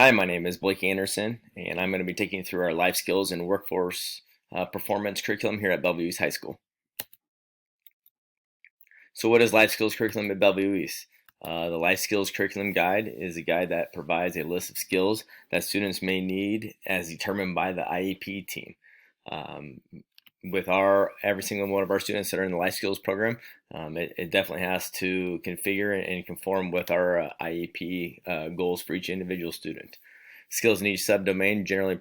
Hi, my name is Blake Anderson, and I'm going to be taking you through our life skills and workforce performance curriculum here at Bellevue East High School. So what is life skills curriculum at Bellevue East? The life skills curriculum guide is a guide that provides a list of skills that students may need as determined by the IEP team. Um, with every single one of our students that are in the life skills program, it definitely has to configure and conform with our IEP goals for each individual student. Skills in each subdomain generally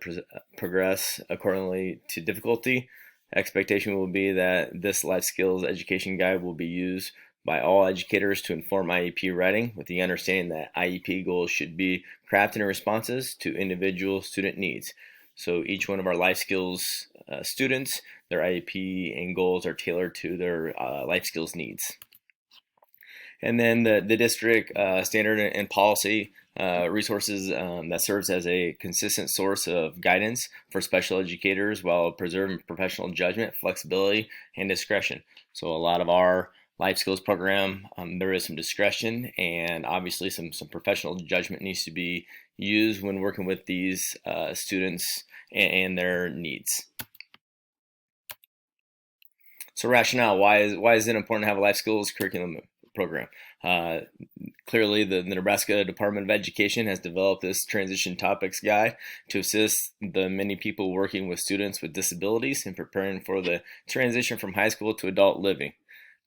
progress accordingly to difficulty. Expectation will be that this life skills education guide will be used by all educators to inform IEP writing, with the understanding that IEP goals should be crafted in responses to individual student needs. So each one of our life skills students, their IEP and goals are tailored to their life skills needs. And then the district standard and policy resources that serves as a consistent source of guidance for special educators while preserving professional judgment, flexibility, and discretion. So a lot of our life skills program, there is some discretion, and obviously some professional judgment needs to be used when working with these students and their needs. So rationale, why is it important to have a life skills curriculum program? Uh, Clearly, the Nebraska Department of Education has developed this transition topics guide to assist the many people working with students with disabilities in preparing for the transition from high school to adult living.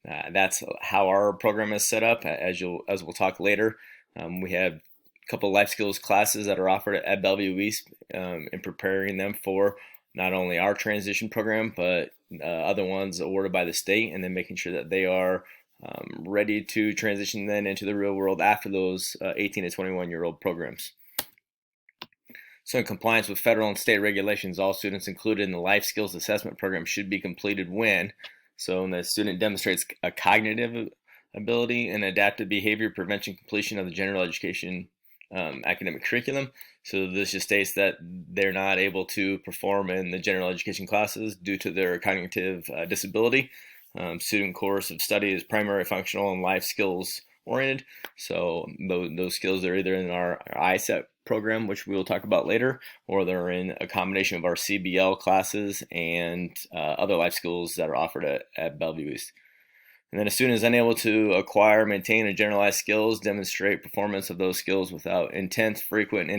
That's how our program is set up. As we'll talk later, we have a couple life skills classes that are offered at Bellevue East in preparing them for not only our transition program, but other ones awarded by the state, and then making sure that they are ready to transition then into the real world after those 18 to 21-year-old programs. So in compliance with federal and state regulations, all students included in the life skills assessment program should be completed when the student demonstrates a cognitive ability and adaptive behavior prevention completion of the general education academic curriculum. So this just states that they're not able to perform in the general education classes due to their cognitive disability. Student course of study is primary, functional, and life skills oriented. So those skills are either in our ISEC program, which we will talk about later, or they're in a combination of our CBL classes and other life skills that are offered at Bellevue East. And then a student is unable to acquire, maintain, and generalized skills, demonstrate performance of those skills without intense, frequent,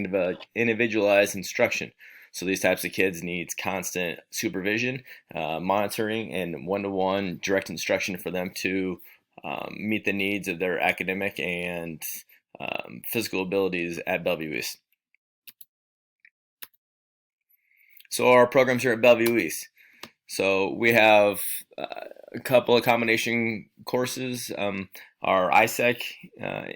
individualized instruction. So these types of kids need constant supervision, monitoring, and one-to-one direct instruction for them to meet the needs of their academic and physical abilities at Bellevue East. So our programs here at Bellevue East. So we have a couple of combination courses. Our ISEC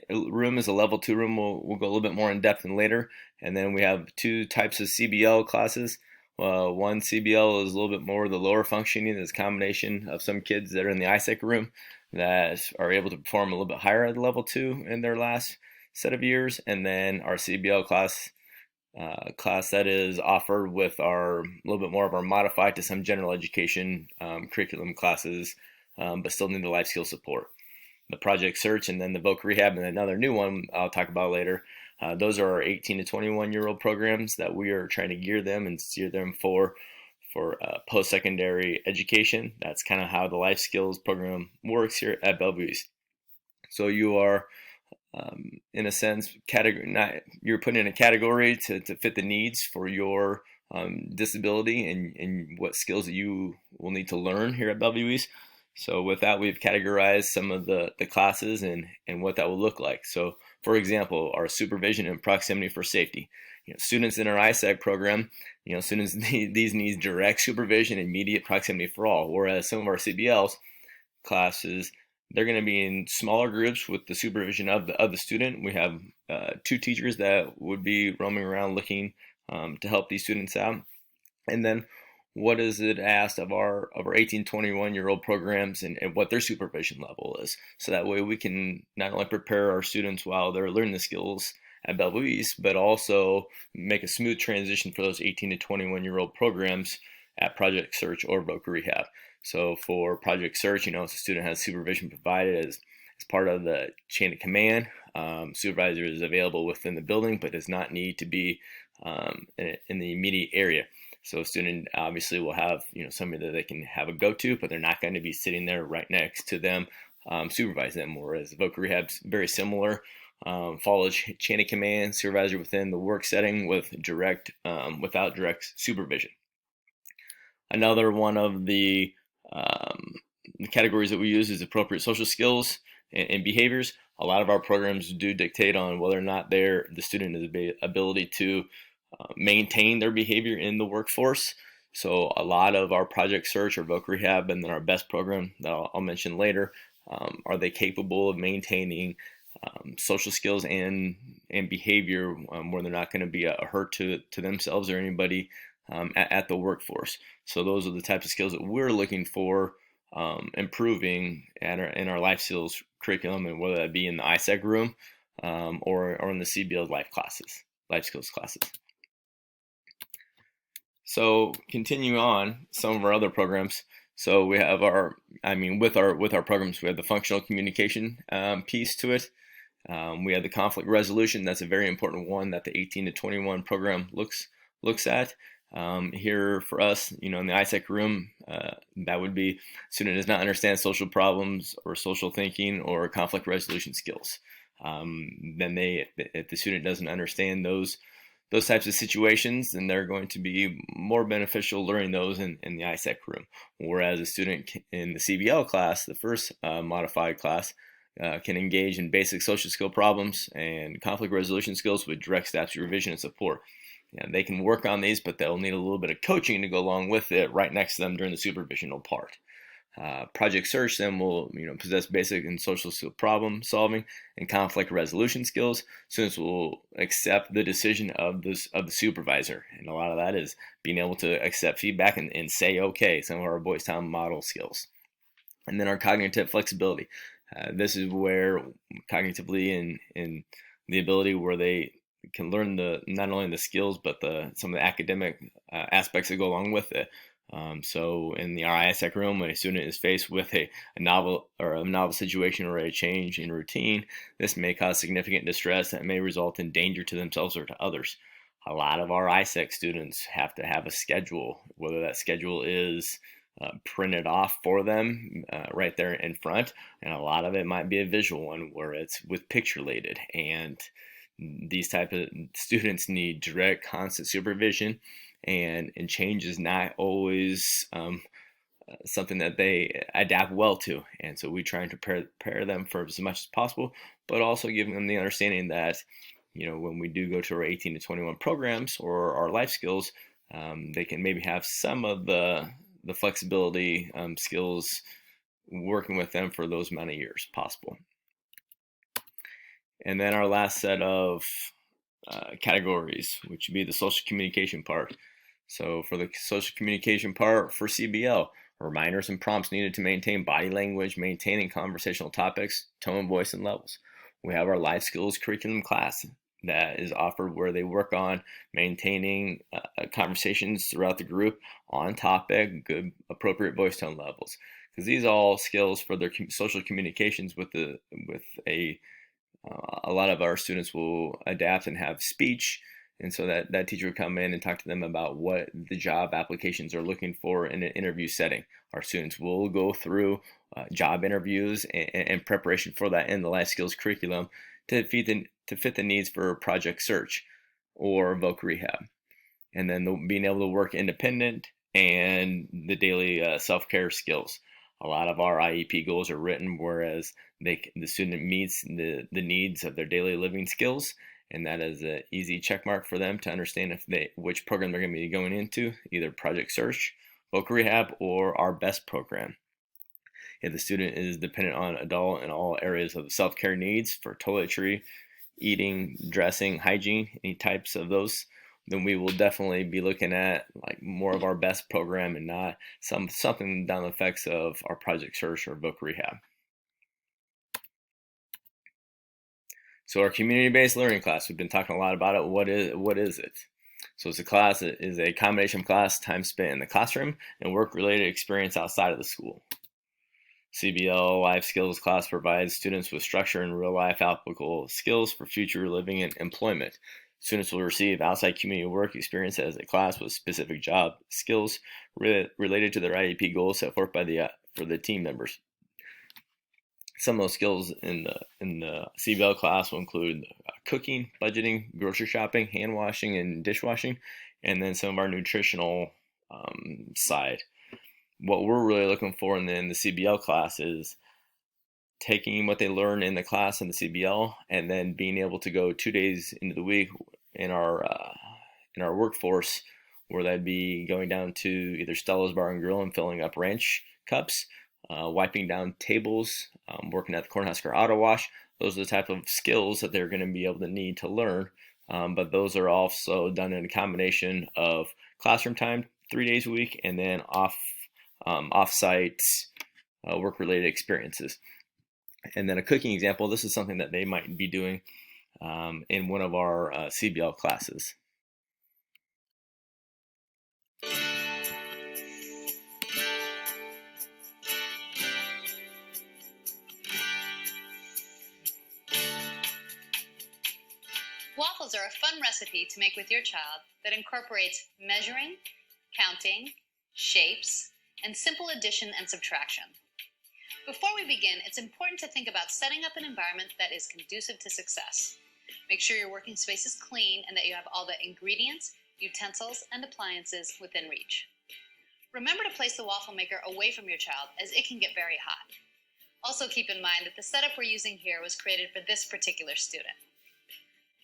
room is a level 2 room. We'll go a little bit more in depth in later. And then we have two types of CBL classes. One CBL is a little bit more the lower functioning. There's a combination of some kids that are in the ISEC room that are able to perform a little bit higher at level 2 in their last set of years. And then our CBL class that is offered with a little bit more of our modified to some general education curriculum classes, but still need the life skill support. The Project Search and then the Voc Rehab and another new one I'll talk about later. Those are our 18 to 21-year-old programs that we are trying to gear them and steer them for post-secondary education. That's kind of how the life skills program works here at Bellevue. So you are in a sense, you're put in a category to fit the needs for your disability and what skills that you will need to learn here at Bellevue East. So with that, we've categorized some of the classes and what that will look like. So for example, our supervision and proximity for safety. Students in our ISEC program, students these need direct supervision, immediate proximity for all, whereas some of our CBLs classes, they're going to be in smaller groups with the supervision of the student. We have two teachers that would be roaming around looking to help these students out. And then what is it asked of our 18, 21-year-old programs and what their supervision level is. So that way we can not only prepare our students while they're learning the skills at Bellevue East, but also make a smooth transition for those 18 to 21-year-old programs at Project Search or Voc Rehab. So for Project Search, if a student has supervision provided as part of the chain of command. Supervisor is available within the building, but does not need to be in the immediate area. So a student obviously will have somebody that they can have a go-to, but they're not going to be sitting there right next to them, supervise them. Whereas Voc Rehab's very similar. Follow chain of command, supervisor within the work setting with without direct supervision. Another one of the categories that we use is appropriate social skills and behaviors. A lot of our programs do dictate on whether or not the student has the ability to maintain their behavior in the workforce. So a lot of our project search or Voc Rehab, and then our best program that I'll mention later, are they capable of maintaining social skills and behavior where they're not going to be a hurt to themselves or anybody at the workforce. So those are the types of skills that we're looking for improving in our life skills curriculum, and whether that be in the ISEC room or in the CBL life skills classes. So continue on some of our other programs. So we have with our programs, we have the functional communication piece to it. We have the conflict resolution. That's a very important one that the 18 to 21 program looks at. Here for us, in the ISEC room, that would be student does not understand social problems or social thinking or conflict resolution skills. Then if the student doesn't understand those types of situations, then they're going to be more beneficial learning those in the ISEC room. Whereas a student in the CBL class, the first modified class, can engage in basic social skill problems and conflict resolution skills with direct staff supervision and support. They can work on these, but they'll need a little bit of coaching to go along with it right next to them during the supervisional part. Project search then will possess basic and social skill problem solving and conflict resolution skills. Students will accept the decision of the supervisor, and a lot of that is being able to accept feedback and say okay. Some of our Boys Town model skills. And then our cognitive flexibility. This is where cognitively in the ability where they can learn not only the skills but some of the academic aspects that go along with it. So in the ISEC room, when a student is faced with a novel situation or a change in routine, this may cause significant distress that may result in danger to themselves or to others. A lot of our ISEC students have to have a schedule, whether that schedule is printed off for them right there in front, and a lot of it might be a visual one where it's with picture related, and these type of students need direct constant supervision, and change is not always something that they adapt well to, and so we try and prepare them for as much as possible, but also giving them the understanding that when we do go to our 18 to 21 programs or our life skills, they can maybe have some of the flexibility skills working with them for those amount of years possible. And then our last set of categories, which would be the social communication part. So for the social communication part for CBL, reminders and prompts needed to maintain body language, maintaining conversational topics, tone, voice, and levels. We have our life skills curriculum class that is offered where they work on maintaining conversations throughout the group on topic, good appropriate voice tone levels, because these are all skills for their social communications with a lot of our students will adapt and have speech, and so that teacher would come in and talk to them about what the job applications are looking for in an interview setting. Our students will go through job interviews and preparation for that in the life skills curriculum to fit the needs for project search or Voc Rehab. And then being able to work independent and the daily self-care skills. A lot of our IEP goals are written whereas the student meets the needs of their daily living skills, and that is an easy check mark for them to understand which program they're going to be going into, either project search, Voc Rehab, or our best program. If the student is dependent on adult in all areas of the self-care needs for toiletry, eating, dressing, hygiene, any types of those, then we will definitely be looking at like more of our best program and not something down the effects of our project search or Voc Rehab. So our community-based learning class, we've been talking a lot about it. What is it? So it's a class that is a combination of class, time spent in the classroom, and work-related experience outside of the school. CBL Life Skills class provides students with structure and real-life applicable skills for future living and employment. Students will receive outside community work experience as a class with specific job skills related to their IEP goals set forth by for the team members. Some of those skills in the CBL class will include cooking, budgeting, grocery shopping, hand washing, and dishwashing, and then some of our nutritional side. What we're really looking for in the CBL class is taking what they learn in the class in the CBL and then being able to go 2 days into the week in our workforce, where that'd be going down to either Stella's Bar and Grill and filling up ranch cups, wiping down tables, working at the Cornhusker Auto Wash. Those are the type of skills that they're going to be able to need to learn. But those are also done in a combination of classroom time 3 days a week and then off-site work-related experiences. And then a cooking example, this is something that they might be doing in one of our CBL classes. Waffles are a fun recipe to make with your child that incorporates measuring, counting, shapes, and simple addition and subtraction. Before we begin, it's important to think about setting up an environment that is conducive to success. Make sure your working space is clean and that you have all the ingredients, utensils, and appliances within reach. Remember to place the waffle maker away from your child, as it can get very hot. Also keep in mind that the setup we're using here was created for this particular student.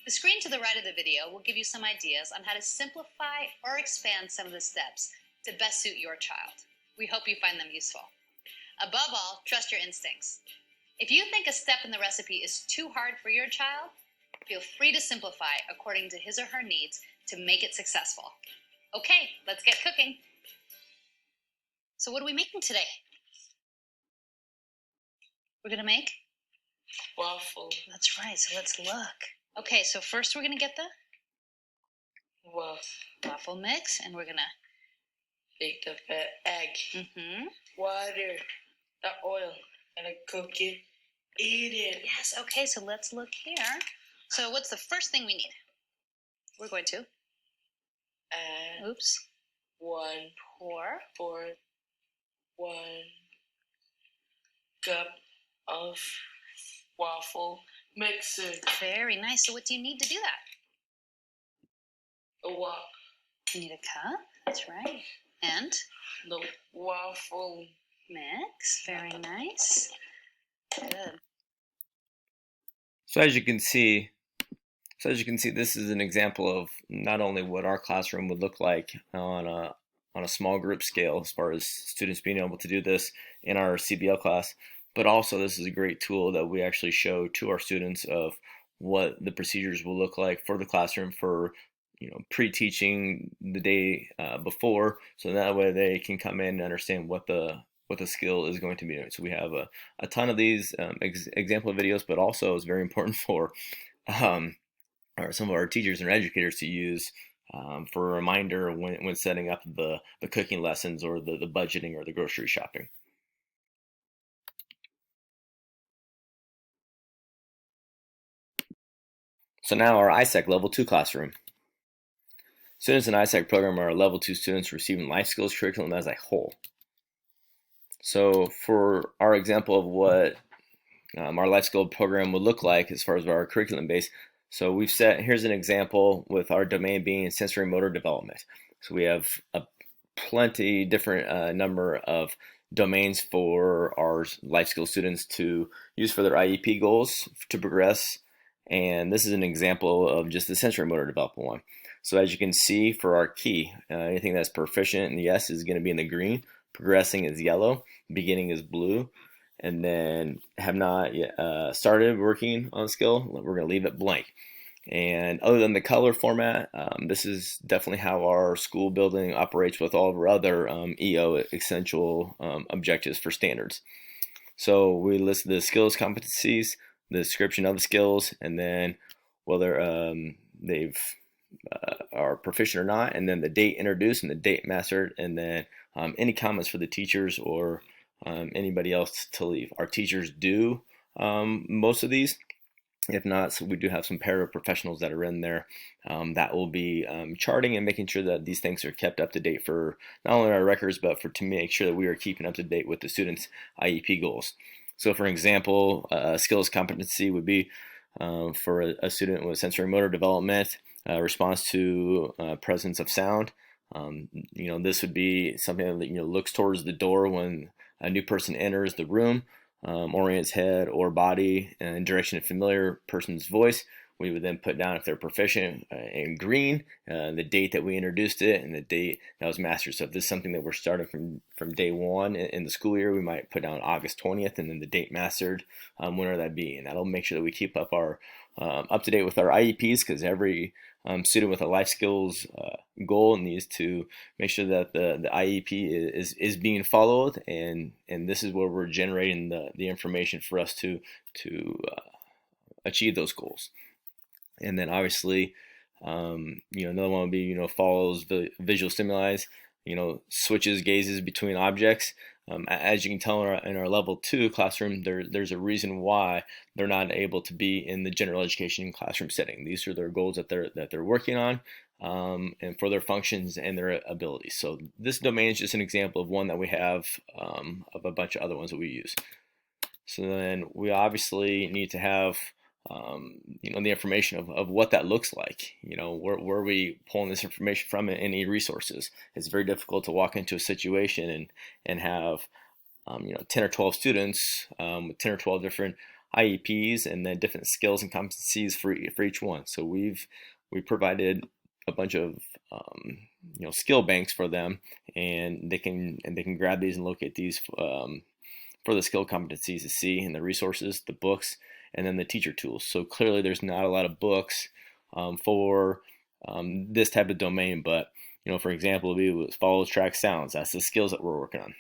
The screen to the right of the video will give you some ideas on how to simplify or expand some of the steps to best suit your child. We hope you find them useful. Above all, trust your instincts. If you think a step in the recipe is too hard for your child, feel free to simplify according to his or her needs to make it successful. Okay, let's get cooking. So what are we making today? We're gonna make? Waffle. That's right, so let's look. Okay, so first we're gonna get the waffle mix, and we're gonna take the egg, water, the oil, and I cook it, eat it. Yes, okay, so let's look here. So what's the first thing we need? We're going to add 1 cup of waffle mixer. Very nice. So what do you need to do that? A waffle. You need a cup. That's right. And the waffle mix. Very nice. Good. So as you can see, this is an example of not only what our classroom would look like on a small group scale as far as students being able to do this in our CBL class, but also this is a great tool that we actually show to our students of what the procedures will look like for the classroom for pre-teaching the day before, so that way they can come in and understand what the skill is going to be doing. So we have a ton of these example videos, but also it's very important for some of our teachers and educators to use for a reminder when setting up the cooking lessons or the budgeting or the grocery shopping. So now our ISEC Level 2 classroom. Students in ISEC program are Level 2 students receiving life skills curriculum as a whole. So for our example of what our life skill program would look like as far as our curriculum base, so we've set, here's an example with our domain being sensory motor development. So we have a plenty different number of domains for our life skill students to use for their IEP goals to progress. And this is an example of just the sensory motor development one. So as you can see, for our key, anything that's proficient in yes is going to be in the green, progressing is yellow, beginning is blue, and then have not yet started working on skill, we're going to leave it blank. And other than the color format, this is definitely how our school building operates with all of our other EO essential objectives for standards. So we list the skills, competencies, the description of the skills, and then whether they've are proficient or not, and then the date introduced and the date mastered, and then any comments for the teachers or anybody else to leave. Our teachers do most of these. If not, so we do have some paraprofessionals that are in there that will be charting and making sure that these things are kept up to date for not only our records, but for to make sure that we are keeping up to date with the students' IEP goals. So, for example, skills competency would be for a student with sensory motor development, response to presence of sound. This would be something that looks towards the door when a new person enters the room, orients head or body in direction of familiar person's voice. We would then put down if they're proficient in green, the date that we introduced it and the date that was mastered. So if this is something that we're starting from day one in the school year, we might put down August 20th and then the date mastered, whenever that be. And that'll make sure that we keep up up to date with our IEPs, because every student with a life skills goal needs to make sure that the IEP is being followed, and this is where we're generating the information for us to achieve those goals. And then obviously, another one would be, follows the visual stimuli, switches gazes between objects. As you can tell in our level 2 classroom, there's a reason why they're not able to be in the general education classroom setting. These are their goals that they're working on, and for their functions and their abilities. So this domain is just an example of one that we have, of a bunch of other ones that we use. So then we obviously need to have the information of what that looks like. Where are we pulling this information from in any resources? It's very difficult to walk into a situation and have 10 or 12 students with 10 or 12 different IEPs and then different skills and competencies for each one. So we provided a bunch of skill banks for them, and they can grab these and locate these for the skill competencies to see in the resources, the books, and then the teacher tools. So clearly there's not a lot of books for this type of domain, but for example, we follow track sounds. That's the skills that we're working on.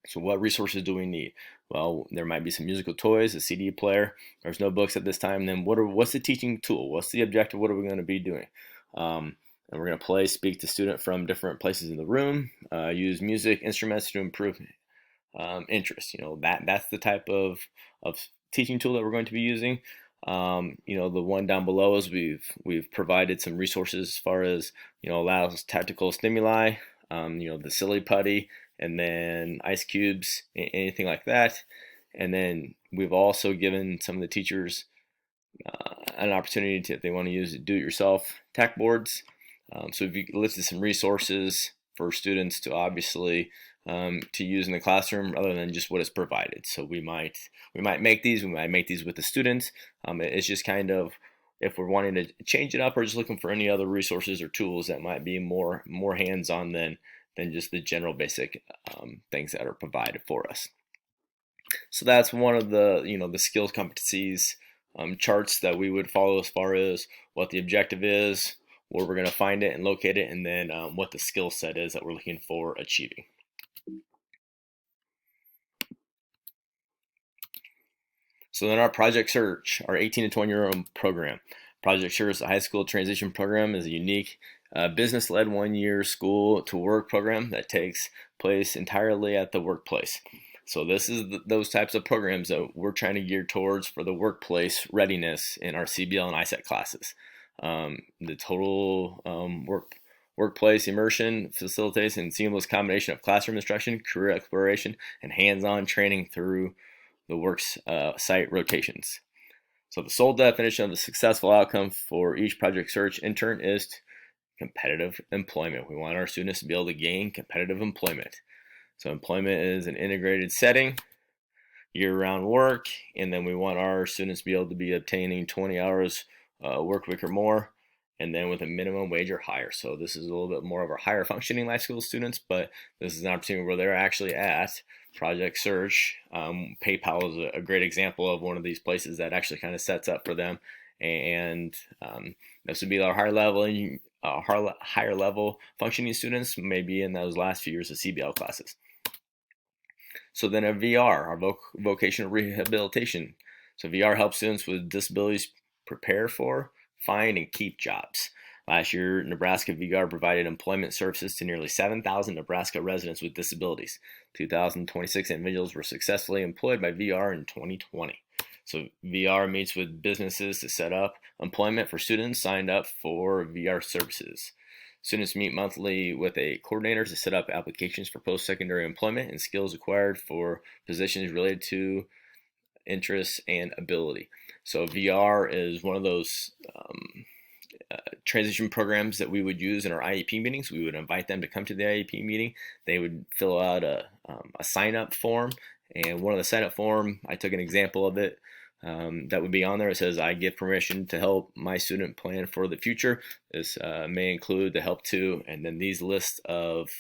So what resources do we need? Well, there might be some musical toys, a CD player. There's no books at this time. Then what's the teaching tool? What's the objective? What are we going to be doing? And we're going to speak to student from different places in the room, use music instruments to improve interest. That's the type of teaching tool that we're going to be using. The one down below is we've provided some resources as far as allows tactical stimuli, the silly putty, and then ice cubes, anything like that. And then we've also given some of the teachers an opportunity to, if they want to use do-it-yourself tack boards. So we've listed some resources for students to obviously to use in the classroom other than just what is provided. So we might make these with the students. It's just kind of, if we're wanting to change it up or just looking for any other resources or tools that might be more hands-on than just the general basic things that are provided for us. So that's one of the the skills competencies charts that we would follow as far as what the objective is, where we're going to find it and locate it, and then what the skill set is that we're looking for achieving. So then our Project Search, our 18 to 20-year-old program. Project Search, the high school transition program, is a unique business-led one-year school-to-work program that takes place entirely at the workplace. So this is those types of programs that we're trying to gear towards for the workplace readiness in our CBL and ISEC classes. The total workplace immersion facilitates a seamless combination of classroom instruction, career exploration, and hands-on training through the work site rotations. So the sole definition of a successful outcome for each Project Search intern is competitive employment. We want our students to be able to gain competitive employment. So employment is an integrated setting, year-round work, and then we want our students to be able to be obtaining 20 hours work week or more, and then with a minimum wage or higher. So this is a little bit more of our higher functioning life skills students, but this is an opportunity where they're actually at Project Search. PayPal is a great example of one of these places that actually kind of sets up for them, and this would be our higher level functioning students, maybe in those last few years of CBL classes. So then a VR, our Vocational Rehabilitation. So VR helps students with disabilities prepare for, find, and keep jobs. Last year, Nebraska VR provided employment services to nearly 7,000 Nebraska residents with disabilities. 2,026 individuals were successfully employed by VR in 2020. So VR meets with businesses to set up employment for students signed up for VR services. Students meet monthly with a coordinator to set up applications for post-secondary employment and skills acquired for positions related to interests and ability. So VR is one of those transition programs that we would use in our IEP meetings. We would invite them to come to the IEP meeting. They would fill out a sign-up form, and one of the sign-up form, I took an example of it. That would be on there. It says, I give permission to help my student plan for the future. This may include the help to, and then these lists of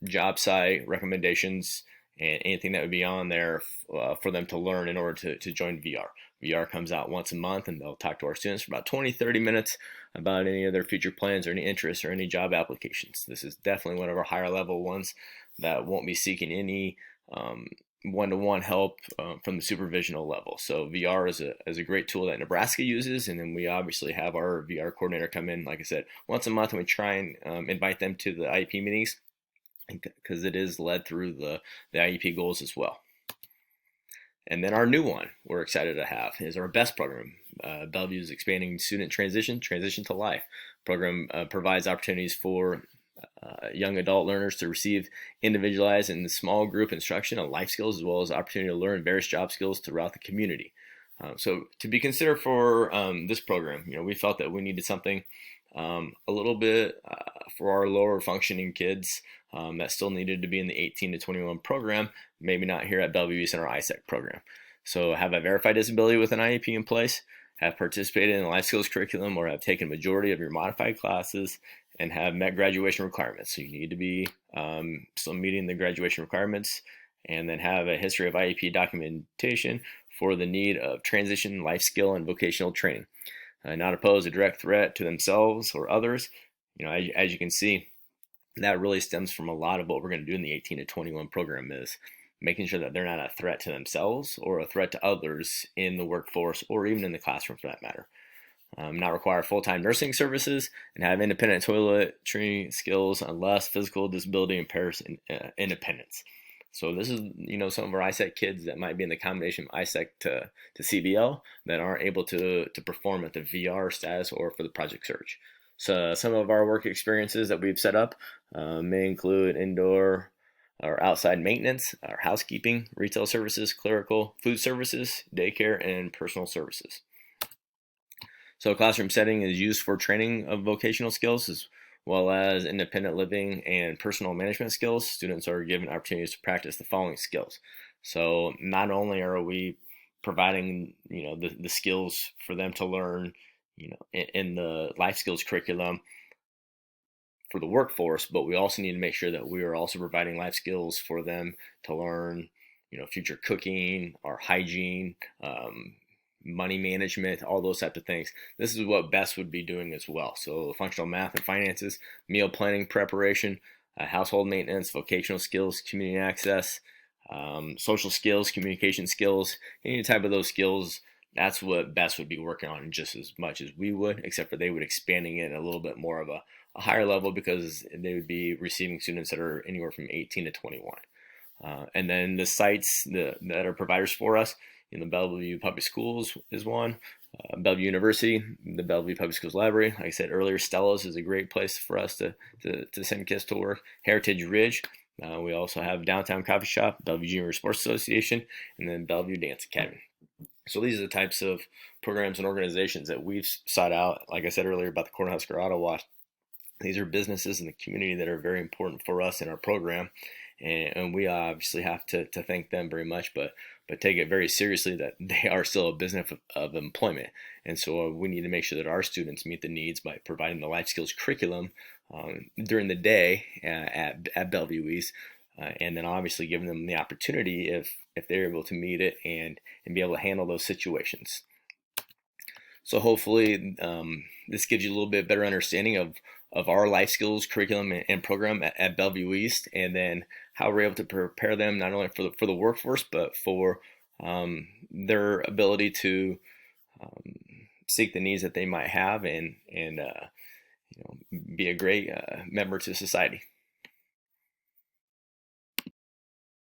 job site recommendations and anything that would be on there for them to learn in order to join VR. VR comes out once a month, and they'll talk to our students for about 20-30 minutes about any of their future plans or any interests or any job applications. This is definitely one of our higher level ones that won't be seeking any one-to-one help from the supervisional level. So VR is a great tool that Nebraska uses, and then we obviously have our VR coordinator come in, like I said, once a month, and we try and invite them to the IEP meetings because it is led through the IEP goals as well. And then our new one we're excited to have is our BEST program. Bellevue's expanding student transition to life program provides opportunities for young adult learners to receive individualized and small group instruction on life skills, as well as opportunity to learn various job skills throughout the community. So to be considered for this program, we felt that we needed something a little bit for our lower functioning kids that still needed to be in the 18 to 21 program, maybe not here at Bellevue East in our ISEC program. So have a verified disability with an IEP in place, have participated in the life skills curriculum, or have taken majority of your modified classes, and have met graduation requirements. So you need to be still meeting the graduation requirements, and then have a history of IEP documentation for the need of transition, life skill, and vocational training. Not pose a direct threat to themselves or others. As you can see, that really stems from a lot of what we're going to do in the 18 to 21 program is making sure that they're not a threat to themselves or a threat to others in the workforce or even in the classroom for that matter. Not require full-time nursing services, and have independent toiletry skills unless physical disability impairs independence. So this is, some of our ISEC kids that might be in the combination of ISEC to CBL that aren't able to perform at the VR status or for the project search. So some of our work experiences that we've set up may include indoor or outside maintenance, our housekeeping, retail services, clerical, food services, daycare, and personal services. So a classroom setting is used for training of vocational skills as well as independent living and personal management skills. Students are given opportunities to practice the following skills. So not only are we providing, the skills for them to learn, in the life skills curriculum for the workforce, but we also need to make sure that we are also providing life skills for them to learn, future cooking or hygiene, money management, all those types of things. This is what BEST would be doing as well. So functional math and finances, meal planning preparation, household maintenance, vocational skills, community access, social skills, communication skills, any type of those skills. That's what BEST would be working on just as much as we would, except for they would expanding it a little bit more of a higher level because they would be receiving students that are anywhere from 18 to 21. And then the sites that are providers for us, Bellevue Public Schools is one, Bellevue University, the Bellevue Public Schools Library. Like I said earlier, Stella's is a great place for us to send kids to work. Heritage Ridge. We also have Downtown Coffee Shop, Bellevue Junior Sports Association, and then Bellevue Dance Academy. So these are the types of programs and organizations that we've sought out. Like I said earlier about the Cornhusker Auto Wash, these are businesses in the community that are very important for us in our program, and we obviously have to thank them very much, but take it very seriously that they are still a business of employment. And so we need to make sure that our students meet the needs by providing the life skills curriculum during the day at Bellevue East, and then obviously giving them the opportunity if they're able to meet it and be able to handle those situations. So hopefully this gives you a little bit better understanding of our life skills curriculum and program at Bellevue East, and then how we're able to prepare them not only for the workforce, but for their ability to seek the needs that they might have and be a great member to society.